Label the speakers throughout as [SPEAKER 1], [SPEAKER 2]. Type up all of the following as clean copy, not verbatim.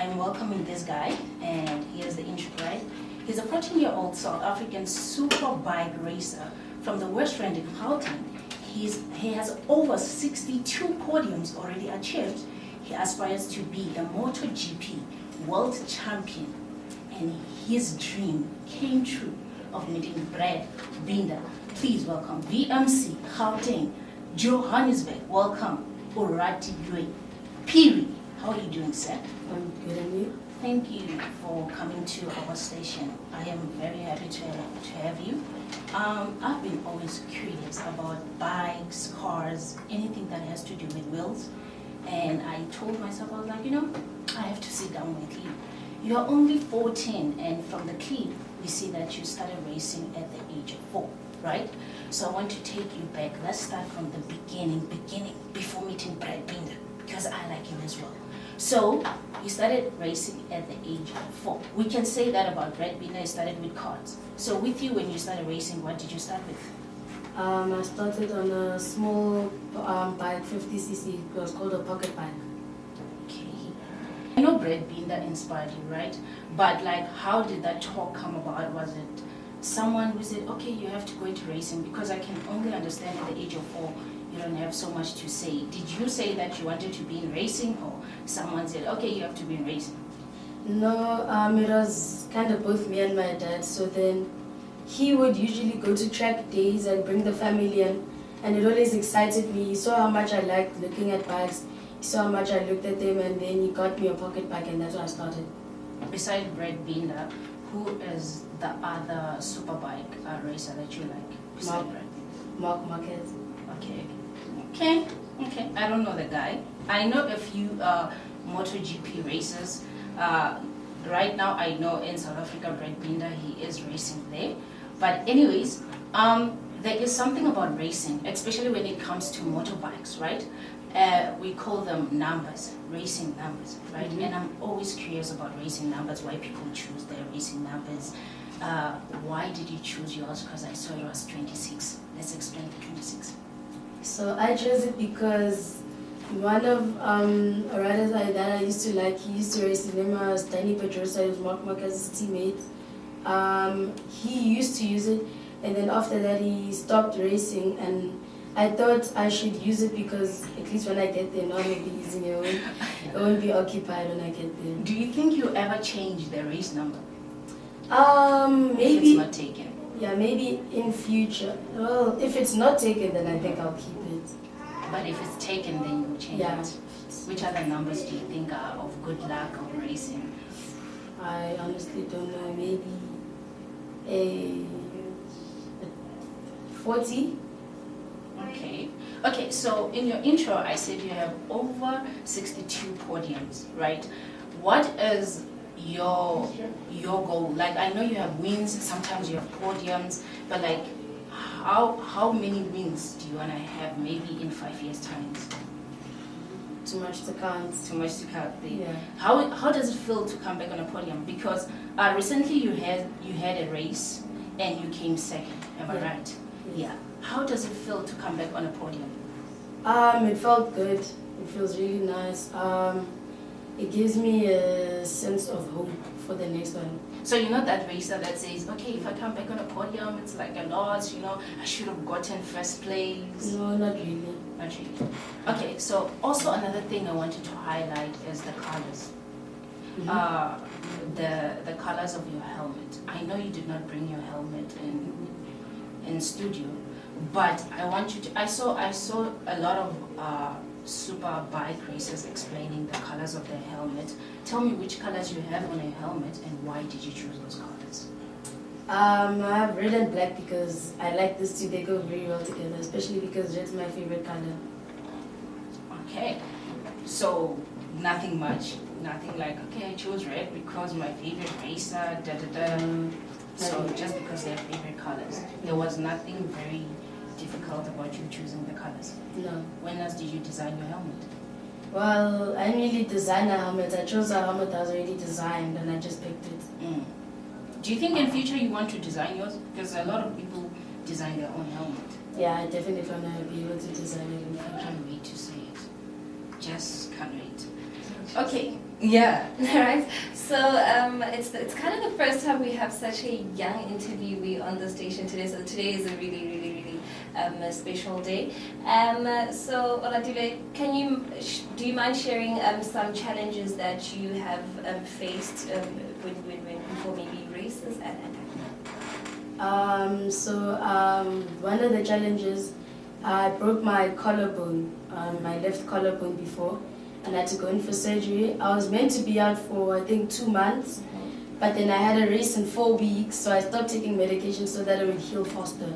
[SPEAKER 1] I'm welcoming this guy, and here's the intro, right? He's a 14-year-old South African Superbike racer from the West Rand in Gauteng. He has over 62 podiums already achieved. He aspires to be a MotoGP world champion, and his dream came true of meeting Brad Binder. Please welcome VMC Gauteng, Johannesburg. Welcome, Oratilwe Phiri. How are you doing, sir?
[SPEAKER 2] I'm good, and you?
[SPEAKER 1] Thank you for coming to our station. I am very happy to have you. I've been always curious about bikes, cars, anything that has to do with wheels. And I told myself, I was like, I have to sit down with you. You are only 14, and from the clip, we see that you started racing at the age of 4, right? So I want to take you back. Let's start from the beginning, before meeting Brad Binder, because I like him as well. So you started racing at the age of 4. We can say that about Brad Binder. He started with karts. So with you, when you started racing, what did you start with?
[SPEAKER 2] I started on a small bike, 50cc. It was called a pocket bike.
[SPEAKER 1] Okay. I know Brad Binder inspired you, right? But like, how did that talk come about? Was it someone who said, okay, you have to go into racing? Because I can only understand at the age of 4, you don't have so much to say. Did you say that you wanted to be in racing, or someone said, okay, you have to be in racing?
[SPEAKER 2] No, it was kind of both me and my dad. So then he would usually go to track days and bring the family in, and it always excited me. He saw how much I liked looking at bikes. He saw how much I looked at them, and then he got me a pocket bike, and that's when I started.
[SPEAKER 1] Besides Brad Binder, who is the other Superbike racer that you like? Besides Brad?
[SPEAKER 2] Mark Marquez.
[SPEAKER 1] Okay. I don't know the guy. I know a few MotoGP racers. Right now, I know in South Africa, Brad Binder, he is racing there. But anyways, there is something about racing, especially when it comes to motorbikes, right? We call them numbers, racing numbers, right? Mm-hmm. And I'm always curious about racing numbers, why people choose their racing numbers. Why did you choose yours? Because I saw it was 26. Let's explain the 26.
[SPEAKER 2] So I chose it because one of riders that I used to like, he used to race, his name was Danny Pedrosa. He was Mark Marquez's teammate. He used to use it, and then after that he stopped racing, and I thought I should use it because at least when I get there, now it'll be easy. It won't be occupied when I get there.
[SPEAKER 1] Do you think you ever change the race number?
[SPEAKER 2] Maybe.
[SPEAKER 1] If it's not taken.
[SPEAKER 2] Yeah, maybe in future. Well, if it's not taken, then I think I'll keep it.
[SPEAKER 1] But if it's taken, then you'll change it. Which other numbers do you think are of good luck of racing?
[SPEAKER 2] I honestly don't know. Maybe a 40.
[SPEAKER 1] Okay, so in your intro, I said you have over 62 podiums, right? What is your goal? Like, I know you have wins, sometimes you have podiums, but like, how many wins do you want to have maybe in 5 years' time?
[SPEAKER 2] Too much to count.
[SPEAKER 1] Too much to count.
[SPEAKER 2] Yeah.
[SPEAKER 1] How does it feel to come back on a podium? Because recently you had a race and you came second. Am I right? Yeah. How does it feel to come back on a podium?
[SPEAKER 2] It felt good. It feels really nice. It gives me a sense of hope for the next one.
[SPEAKER 1] So you're not that racer that says, okay, if I come back on a podium, it's like a loss, I should have gotten first place.
[SPEAKER 2] No, not really.
[SPEAKER 1] Not really. Okay, so also another thing I wanted to highlight is the colors.
[SPEAKER 2] Mm-hmm.
[SPEAKER 1] The colors of your helmet. I know you did not bring your helmet in studio, but I want you to. I saw a lot of super bike racers explaining the colors of their helmet. Tell me which colors you have on your helmet and why did you choose those colors?
[SPEAKER 2] I have red and black because I like these two. They go very well together, especially because red's my favorite color.
[SPEAKER 1] Okay, so nothing much. Nothing like, okay, I chose red because my favorite racer, So just because they're favorite colors. There was nothing very difficult about you choosing the colors.
[SPEAKER 2] No.
[SPEAKER 1] When else did you design your helmet?
[SPEAKER 2] Well, I didn't really design a helmet. I chose a helmet that was already designed and I just picked it.
[SPEAKER 1] Do you think in future you want to design yours? Because a lot of people design their own helmet.
[SPEAKER 2] Yeah, I definitely want to be able to design it in
[SPEAKER 1] I
[SPEAKER 2] future.
[SPEAKER 1] can't wait to see it. Just can't wait. Okay, Yeah.
[SPEAKER 3] Right. So it's kind of the first time we have such a young interviewee on the station today. So today is a really a special day. So Oratilwe, do you mind sharing some challenges that you have faced when before maybe races and
[SPEAKER 2] one of the challenges, I broke my collarbone, my left collarbone before, and I had to go in for surgery. I was meant to be out for, I think, 2 months, but then I had a race in 4 weeks, so I stopped taking medication so that it would heal faster.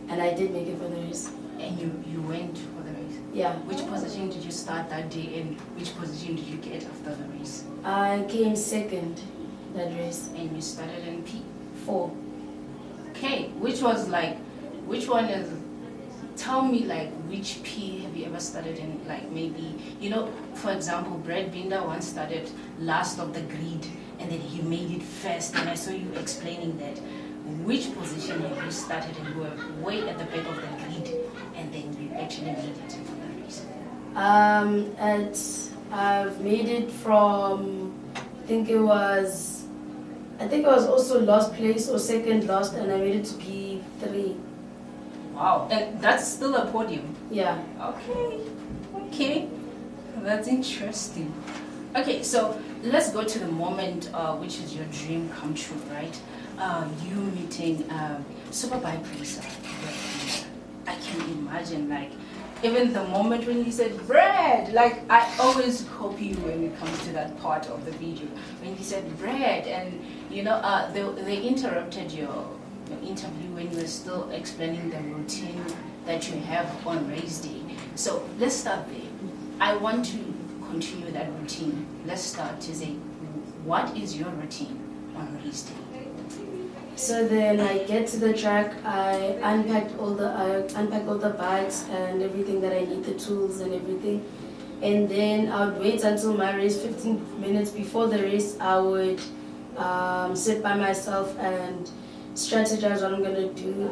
[SPEAKER 2] And I did make it for the race.
[SPEAKER 1] And you went for the race?
[SPEAKER 2] Yeah.
[SPEAKER 1] Which position did you start that day, and which position did you get after the race?
[SPEAKER 2] I came second that race.
[SPEAKER 1] And you started in
[SPEAKER 2] P4.
[SPEAKER 1] Okay, which one is, tell me like which P have you ever started in, like maybe, for example, Brad Binder once started last of the grid and then he made it first, and I saw you explaining that. Which position have you started and you were way at the back of the grid and then you actually made it for the race?
[SPEAKER 2] I've made it from, I think it was also last place or second last, and I made it to P3.
[SPEAKER 1] Wow, and that's still a podium?
[SPEAKER 2] Yeah.
[SPEAKER 1] Okay, that's interesting. Okay, so let's go to the moment which is your dream come true, right? You meeting Superbike racer. I can imagine, like, even the moment when you said Brad, like I always copy you when it comes to that part of the video. When you said Brad, and they interrupted your interview when you were still explaining the routine that you have on race day. So let's start there. I want to continue that routine. Let's start to say, what is your routine on race day?
[SPEAKER 2] So then I get to the track, I unpack all the bikes and everything that I need, the tools and everything. And then I would wait until my race, 15 minutes before the race. I would sit by myself and strategize what I'm gonna do,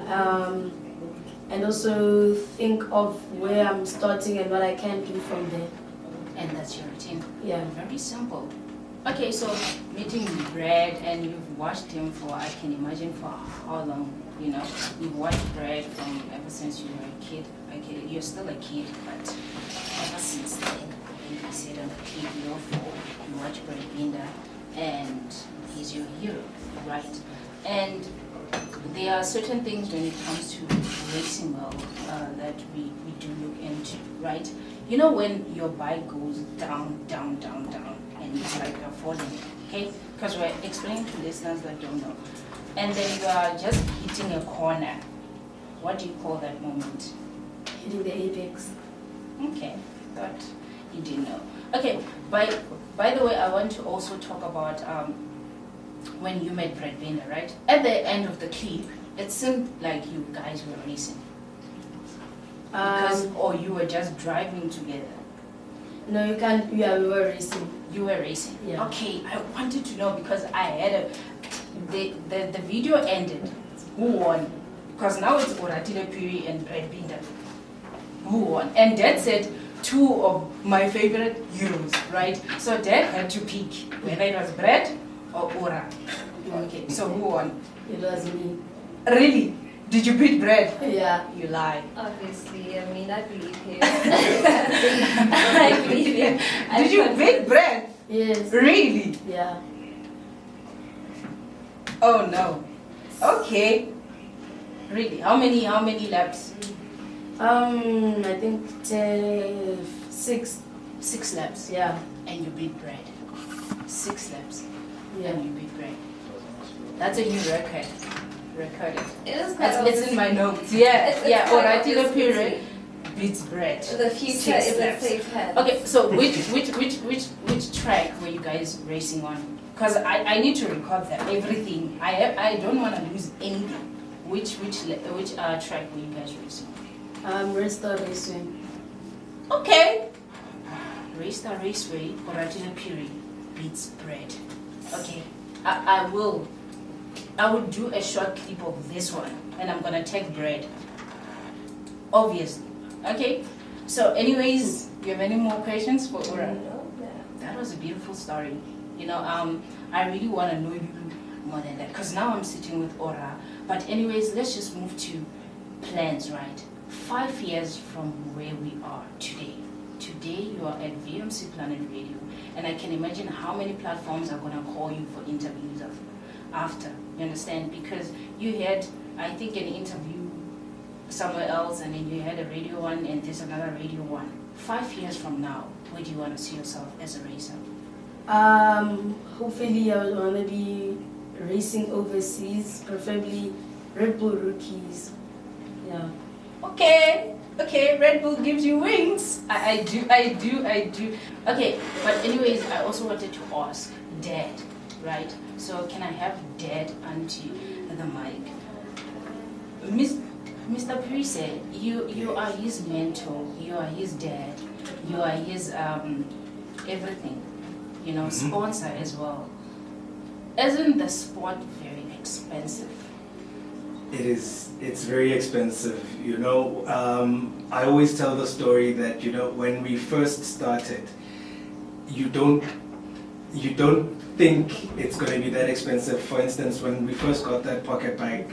[SPEAKER 2] and also think of where I'm starting and what I can do from there.
[SPEAKER 1] And that's your routine?
[SPEAKER 2] Yeah.
[SPEAKER 1] Very simple. Okay, so meeting Brad, and you've watched him for, I can imagine, for how long? You've watched Brad from ever since you were a kid. Okay, you're still a kid, but ever since then, when you said I'm a kid, you watch Brad Binder, and he's your hero, right? And there are certain things when it comes to racing that we do look into, right? When your bike goes down, and it's like you're falling, okay? Because we're explaining to listeners that don't know. And then you are just hitting a corner. What do you call that moment?
[SPEAKER 2] Hitting the apex.
[SPEAKER 1] Okay, thought you didn't know. Okay, by the way, I want to also talk about when you met Brad Binder, right? At the end of the clip, it seemed like you guys were racing. Or you were just driving together?
[SPEAKER 2] No, you can't. Yeah, we were racing.
[SPEAKER 1] You were racing?
[SPEAKER 2] Yeah.
[SPEAKER 1] Okay, I wanted to know because I had the video ended. Who won? Because now it's Oratilwe Phiri and Brad Binder. Who won? And Dad said 2 of my favorite heroes, right? So Dad had to pick whether it was Brad or Ora. Okay, so who won?
[SPEAKER 2] It was me.
[SPEAKER 1] Really? Did you beat Brad?
[SPEAKER 2] Yeah.
[SPEAKER 1] You lie.
[SPEAKER 3] Obviously, I mean, I believe him. I believe him.
[SPEAKER 1] Did you beat Brad?
[SPEAKER 2] Yes.
[SPEAKER 1] Really?
[SPEAKER 2] Yeah.
[SPEAKER 1] Oh no. Okay. Really? How many laps?
[SPEAKER 2] I think 6.
[SPEAKER 1] 6 laps.
[SPEAKER 2] Yeah.
[SPEAKER 1] And you beat Brad. 6 laps.
[SPEAKER 2] Yeah.
[SPEAKER 1] And you beat Brad. That's a new record. Recorded.
[SPEAKER 3] It is quite
[SPEAKER 1] it's in my notes. Yeah.
[SPEAKER 3] It's
[SPEAKER 1] Oratilwe Phiri beats Brad.
[SPEAKER 3] The future is in safe hands.
[SPEAKER 1] Okay, so which track were you guys racing on? Because I need to record that everything. I don't want to lose anything. Which track were you guys racing on?
[SPEAKER 2] Red Star Raceway.
[SPEAKER 1] Okay. Red Star Raceway, Oratilwe Phiri beats Brad. Okay. I will do a short clip of this one, and I'm gonna tag Brad. Obviously. Okay. So anyways, do you have any more questions for Ora?
[SPEAKER 3] No.
[SPEAKER 1] That was was a beautiful story. I really want to know you more than that, because now I'm sitting with Ora. But anyways, let's just move to plans, right? 5 years from where we are today. Today you are at VMC Planet Radio, and I can imagine how many platforms are going to call you for interviews after. You understand? Because you had, I think, an interview somewhere else, and then you had a radio one, and there's another radio one. 5 years from now, where do you want to see yourself as a racer?
[SPEAKER 2] Hopefully I would want to be racing overseas, preferably Red Bull rookies. Yeah.
[SPEAKER 1] Okay, Red Bull gives you wings. I do. Okay, but anyways, I also wanted to ask Dad, right? So can I have Dad onto the mic? Mr. Phiri said, you are his mentor, you are his dad, you are his everything, sponsor as well. Isn't the sport very expensive?
[SPEAKER 4] It is. It's very expensive. I always tell the story that when we first started, you don't think it's going to be that expensive. For instance, when we first got that pocket bike,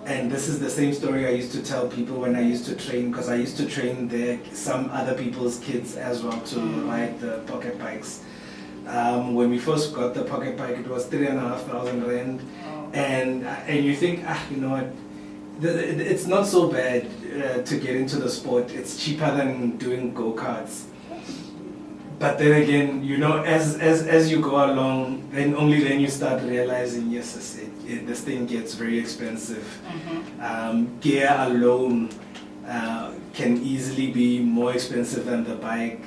[SPEAKER 4] and this is the same story I used to tell people when I used to train, because I used to train some other people's kids as well to ride the pocket bikes. When we first got the pocket bike, it was 3,500 rand. And you think, you know what, it's not so bad to get into the sport. It's cheaper than doing go-karts. But then again, as you go along, only then you start realizing, yes, this thing gets very expensive. Gear alone can easily be more expensive than the bike.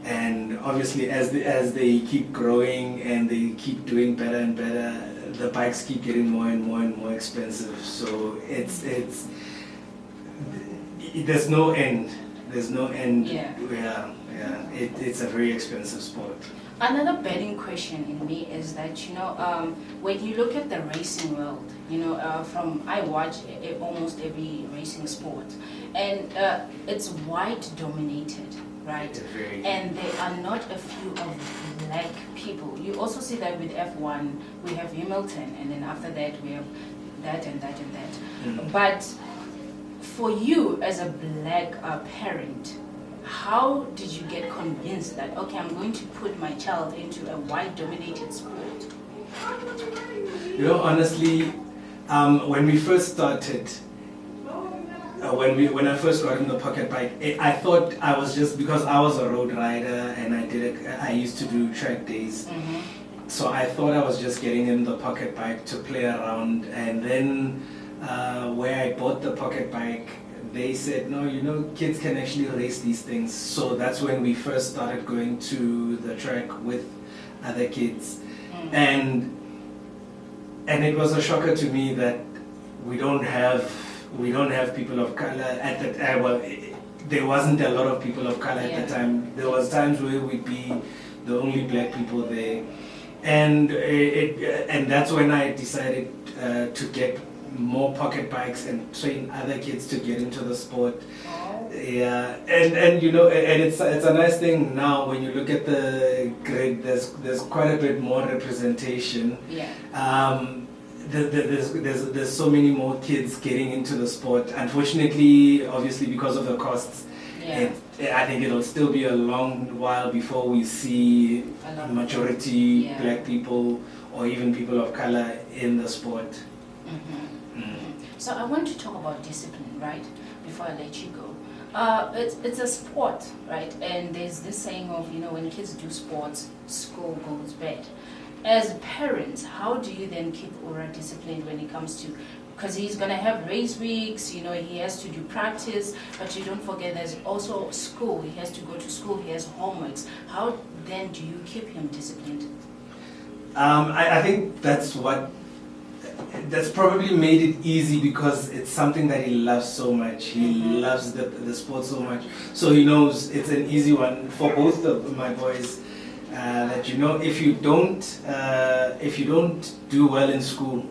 [SPEAKER 4] And obviously, as they keep growing and they keep doing better and better, the bikes keep getting more and more and more expensive. So there's no end. There's no end. Yeah. It's a very expensive sport.
[SPEAKER 1] Another burning question in me is that when you look at the racing world, I watch almost every racing sport, and it's white dominated. Right, and there are not a few of black people. You also see that with F1, we have Hamilton, and then after that we have that and that and that. But for you as a black parent, how did you get convinced that, okay, I'm going to put my child into a white-dominated sport?
[SPEAKER 4] Honestly, when we first started, when I first got in the pocket bike, I thought I was just, because I was a road rider and I used to do track days. So I thought I was just getting in the pocket bike to play around. And then where I bought the pocket bike, they said, no, kids can actually race these things. So that's when we first started going to the track with other kids. And it was a shocker to me that we don't have people of color at the time. There wasn't a lot of people of color at the time. There was times where we'd be the only black people there, and that's when I decided to get more pocket bikes and train other kids to get into the sport. Yeah, and it's a nice thing now when you look at the grid. There's quite a bit more representation. There's so many more kids getting into the sport. Unfortunately, obviously because of the costs, I think it'll still be a long while before we see a majority black people or even people of color in the sport.
[SPEAKER 1] So I want to talk about discipline, right? Before I let you go. It's a sport, right? And there's this saying of, when kids do sports, school goes bad. As parents, how do you then keep Ora disciplined when it comes to, because he's going to have race weeks, he has to do practice, but you don't forget there's also school, he has to go to school, he has homeworks. How then do you keep him disciplined?
[SPEAKER 4] I think that's probably made it easy because it's something that he loves so much. He loves the sport so much. So he knows it's an easy one for both of my boys. That if you don't do well in school,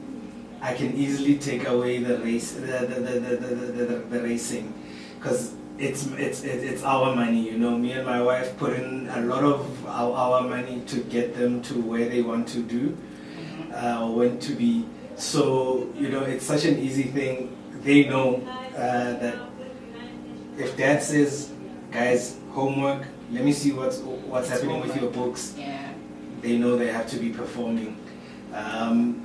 [SPEAKER 4] I can easily take away the race, the racing, because it's our money, you know. Me and my wife put in a lot of our money to get them to where they want to do, or want to be. So, you know, it's such an easy thing. They know that if dad says, guys, homework, let me see what's happening with your books.
[SPEAKER 1] Yeah.
[SPEAKER 4] They know they have to be performing. And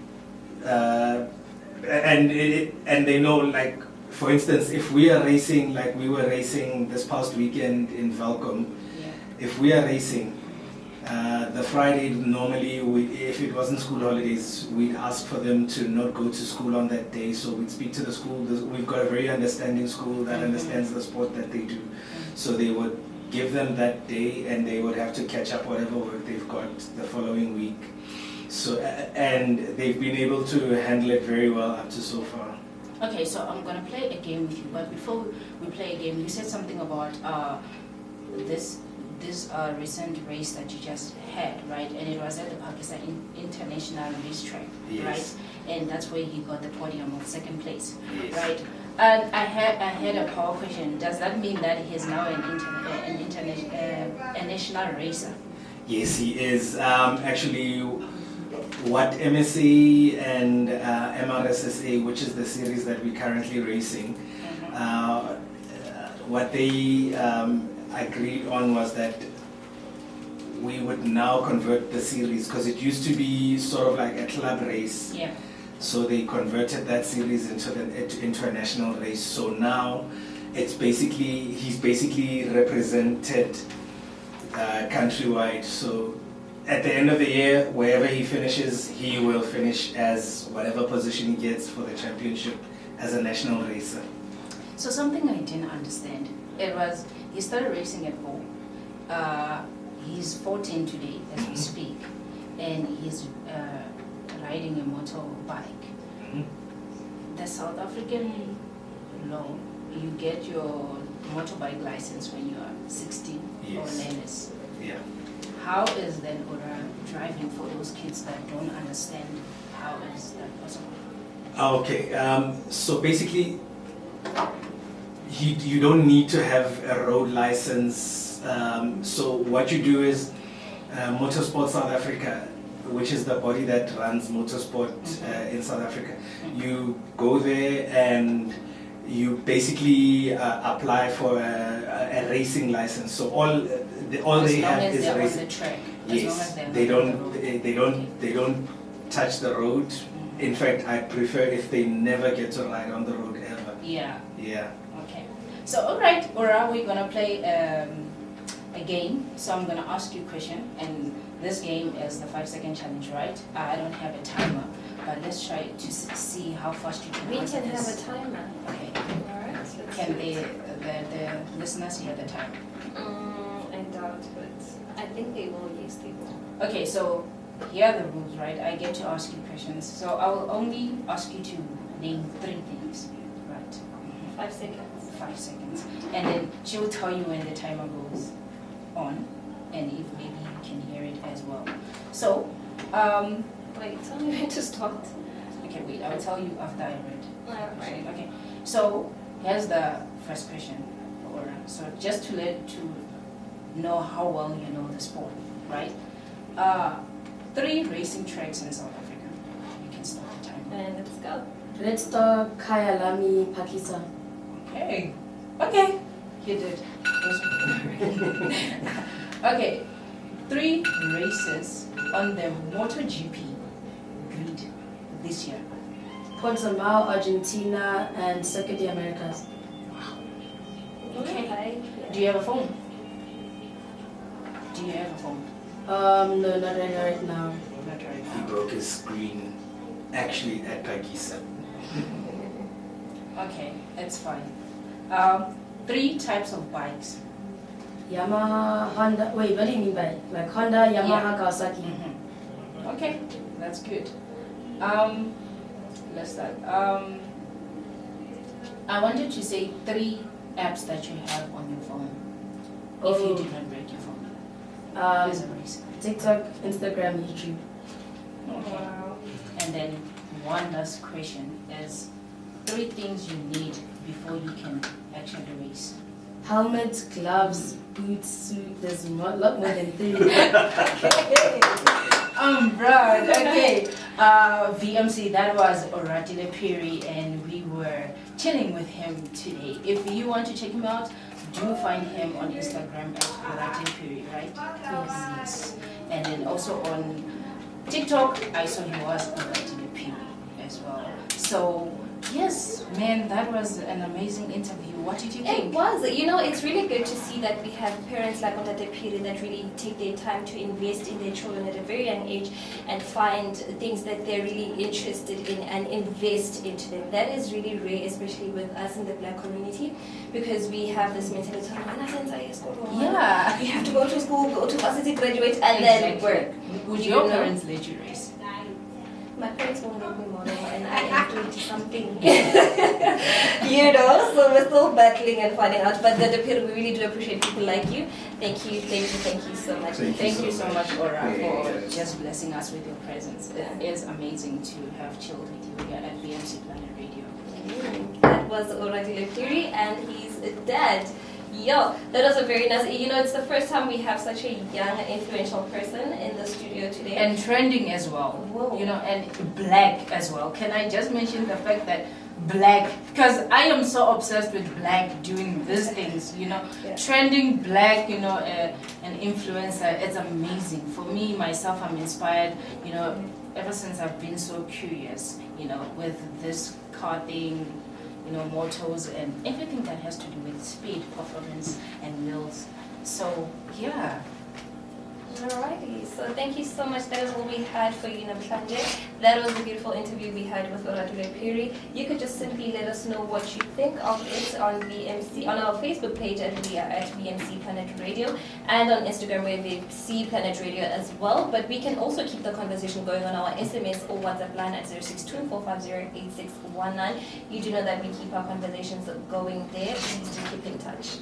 [SPEAKER 4] they know, like, for instance, if we are racing, like we were racing this past weekend in Velkom, if we are racing, the Friday normally, if it wasn't school holidays, we'd ask for them to not go to school on that day. So we'd speak to the school. We've got a very understanding school that understands the sport that they do. So they would give them that day, and they would have to catch up whatever work they've got the following week. So and they've been able to handle it very well up to so far.
[SPEAKER 1] Okay, so I'm gonna play a game with you, but before we play a game, you said something about this recent race that you just had, right? And it was at the Pakistan International Racetrack, right? And that's where he got the podium of second place, right? And I had a power question. Does that mean that he's now a national racer?
[SPEAKER 4] Yes, he is. Actually, what MSA and MRSSA, which is the series that we're currently racing, what they agreed on was that we would now convert the series, because it used to be sort of like a club race.
[SPEAKER 1] Yeah.
[SPEAKER 4] So they converted that series into a national race. So now he's basically represented countrywide. So at the end of the year, wherever he finishes, he will finish as whatever position he gets for the championship as a national racer.
[SPEAKER 1] So something I didn't understand, it was, he started racing at 4. He's 14 today as we speak, and he's riding a motorbike. The South African law, you get your motorbike license when you are 16 or less.
[SPEAKER 4] Yeah.
[SPEAKER 1] How is then Ora driving for those kids that don't understand? How is that possible?
[SPEAKER 4] Okay, so basically, you don't need to have a road license. So what you do is, Motorsport South Africa, which is the body that runs motorsport in South Africa, you go there and you basically apply for a racing license. So all they have is a racing.
[SPEAKER 1] On the track.
[SPEAKER 4] Yes, they don't touch the road. In fact, I prefer if they never get to ride on the road ever.
[SPEAKER 1] Yeah.
[SPEAKER 4] Yeah.
[SPEAKER 1] Okay. So all right, Ora, we're gonna play a game. So I'm gonna ask you a question, and this game is the 5-second challenge, right? I don't have a timer, but let's try to see how fast you can answer this.
[SPEAKER 3] We can have a timer.
[SPEAKER 1] Okay.
[SPEAKER 3] All right.
[SPEAKER 1] Can the listeners hear the timer?
[SPEAKER 3] I doubt it. I think they will. Yes, they will.
[SPEAKER 1] Okay, so here are the rules, right? I get to ask you questions. So I will only ask you to name 3 things, right?
[SPEAKER 3] 5 seconds.
[SPEAKER 1] 5 seconds. And then she will tell you when the timer goes on, and if maybe you can hear it as well. So,
[SPEAKER 3] wait, tell me when to start.
[SPEAKER 1] okay, wait, I'll tell you after I read.
[SPEAKER 3] Right.
[SPEAKER 1] Okay, so here's the first question for Ora. So just to know how well you know the sport, right? 3 racing tracks in South Africa. You can start the timer.
[SPEAKER 3] And let's go.
[SPEAKER 2] Red Star, Kyalami, Pakistan.
[SPEAKER 1] Okay. Okay. You did. Okay. 3 races on the MotoGP grid this year.
[SPEAKER 2] Portimao, Argentina, and Circuit de Americas.
[SPEAKER 1] Okay. Do you have a phone? Do you have a phone?
[SPEAKER 2] No, not right now.
[SPEAKER 1] Not right
[SPEAKER 4] He
[SPEAKER 1] now.
[SPEAKER 4] broke his screen actually at Pagisa.
[SPEAKER 1] Okay, it's fine. 3 types of bikes.
[SPEAKER 2] Yamaha, Honda. Wait, what do you mean by like Honda, Yamaha, Kawasaki?
[SPEAKER 1] Okay, that's good. Let's start. I wanted to say 3 apps that you have on your phone. If you did not break your phone. As a racer.
[SPEAKER 2] TikTok, Instagram, YouTube.
[SPEAKER 1] Okay.
[SPEAKER 3] Wow.
[SPEAKER 1] And then one last question is 3 things you need before you can actually race.
[SPEAKER 2] helmet, gloves, boots, suit. There's a lot more than 3.
[SPEAKER 1] Bro, okay. VMC, that was Oratilwe Phiri, and we were chilling with him today. If you want to check him out, do find him on Instagram at Oratilwe Phiri, right? Yes. And then also on TikTok, I saw he was Oratilwe Phiri as well. So, yes, man, that was an amazing interview. What did you think?
[SPEAKER 3] It was. It's really good to see that we have parents like Oratilwe Phiri that really take their time to invest in their children at a very young age and find things that they're really interested in and invest into them. That is really rare, especially with us in the black community, because we have this mentality of,
[SPEAKER 1] Yeah.
[SPEAKER 3] you have to go to school, go to varsity, graduate, and then work.
[SPEAKER 1] Would your parents let you race?
[SPEAKER 3] My parents won't let me model, and I am doing something. So we're still battling and finding out. But the we really do appreciate people like you. Thank you so much.
[SPEAKER 1] Thank you so much, Ora, for just blessing us with your presence. It is amazing to have chilled with you here at VMC Planet Radio.
[SPEAKER 3] That was Oratilwe Phiri, and he's a dad. Yo, that was a very nice. It's the first time we have such a young, influential person in the studio today.
[SPEAKER 1] And trending as well.
[SPEAKER 3] Whoa.
[SPEAKER 1] And black as well. Can I just mention the fact that black, because I am so obsessed with black doing these things,
[SPEAKER 3] Yeah.
[SPEAKER 1] Trending black, an influencer, it's amazing. For me, myself, I'm inspired, ever since I've been so curious, with this car thing, motors and everything that has to do with speed, performance, and wheels. So, yeah.
[SPEAKER 3] Alrighty, so thank you so much. That is all we had for you, Namhlanje. That was a beautiful interview we had with Oratilwe Phiri. You could just simply let us know what you think of it on VMC, on our Facebook page at VMC Planet Radio, and on Instagram we're VMC Planet Radio as well. But we can also keep the conversation going on our SMS or WhatsApp line at 062-450-8619. You do know that we keep our conversations going there. Please do keep in touch.